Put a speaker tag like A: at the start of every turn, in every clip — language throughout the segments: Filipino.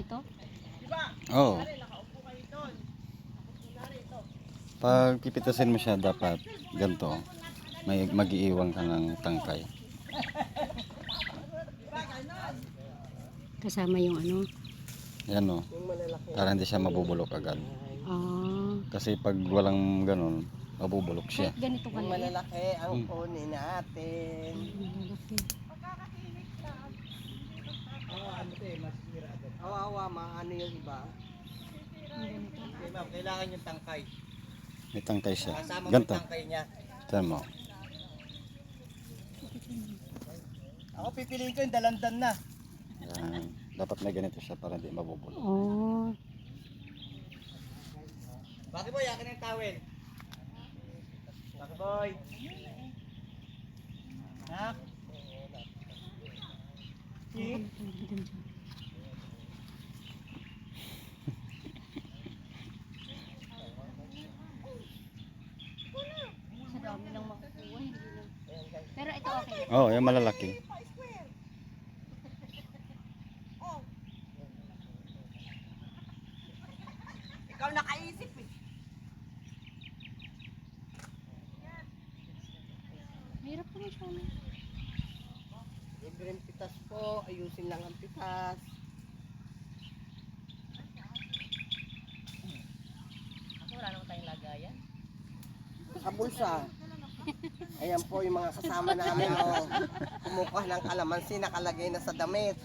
A: ganito?
B: Oo. Pag pipitasin mo siya, dapat ganito. May mag-iiwan ka ng tangkay.
A: Kasama yung ano?
B: Yan o. Para hindi siya mabubulok agad.
A: Ah,
B: Kasi pag walang ganun, mabubulok siya.
A: kahit ganito
C: Yung
A: kaliit.
C: malalaki ang kunin natin.
A: Malaki.
C: Awa, maano yung iba.
D: Okay, ma'am, kailangan yung tangkay.
B: May tangkay siya.
D: Kasama mo yung
B: Ganito.
D: tangkay niya.
B: Tiyan mo.
D: Ako pipiliin ko yung dalandan na.
B: Yan. Dapat may ganito siya para hindi mabubulok.
A: Oh,
D: Bakit boy, akin yung towel. Bakit boy? Nak?
A: sa dami ng makukuha. Pero ito okay.
B: Oo, yung malalaki.
C: Ikaw nakaisip eh.
A: Hirap po siya.
C: Libreng pitas po, ayusin lang ang pitas.
A: Wala naman tayong lagayan.
C: Sa bulsa. Ayan po yung mga kasama namin. Oh. Kumukuha ng kalamansi, nakalagay na sa damit.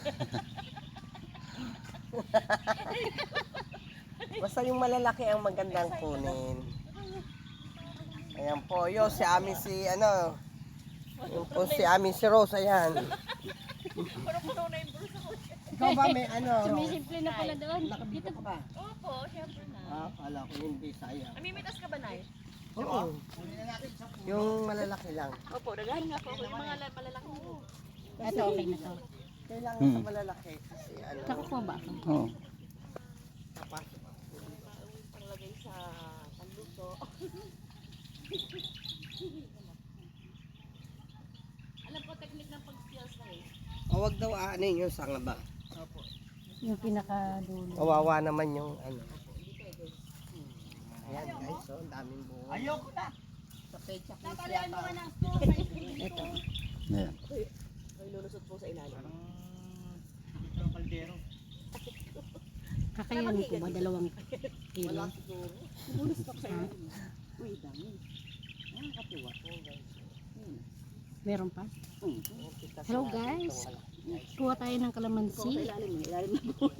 C: Basta yung malalaki ang magandang kunin. Ayan po, yun si Ami si ano. Yung po si Ami si Rose, ayan. Ikaw ba may ano? Rose?
A: Sumisimple na pala doon.
C: Nakabito ka ba?
E: Opo, syempre na.
C: Ah, kala ko hindi sayang.
E: Namimitas ka ba, Nay?
C: Oo. Yung malalaki lang.
E: Opo, naghahan nga po ako yung mga malalaki mo.
A: Ito okay na to.
C: Kailangan sa malalaki kasi ano.
A: Kakuha ba ako?
B: Oo.
C: Tapas.
E: Panglagay sa panluto. Alam po, technique ng pag-skills na eh.
C: O wag daw aanin yung sanga ba?
A: Yung pinakadulo.
C: Kawawa naman yung ano. Ayan guys, so ang daming buo.
D: Ayoko na.
C: Sa pecha ko yata.
A: Ito.
B: Yan.
E: May lulusot po sa ilalim.
D: Ito ang kaldero.
A: Kakayanin ko ba? 2 kilo?
C: Wala siguro.
A: Ha?
C: Uy, dami. Ang katuwa ko guys.
A: Meron pa?
C: Yung pitas
A: Hello
C: natin,
A: guys.
C: itong malaki.
A: Kuha tayo ng kalamansi.
E: Ilalim na doon.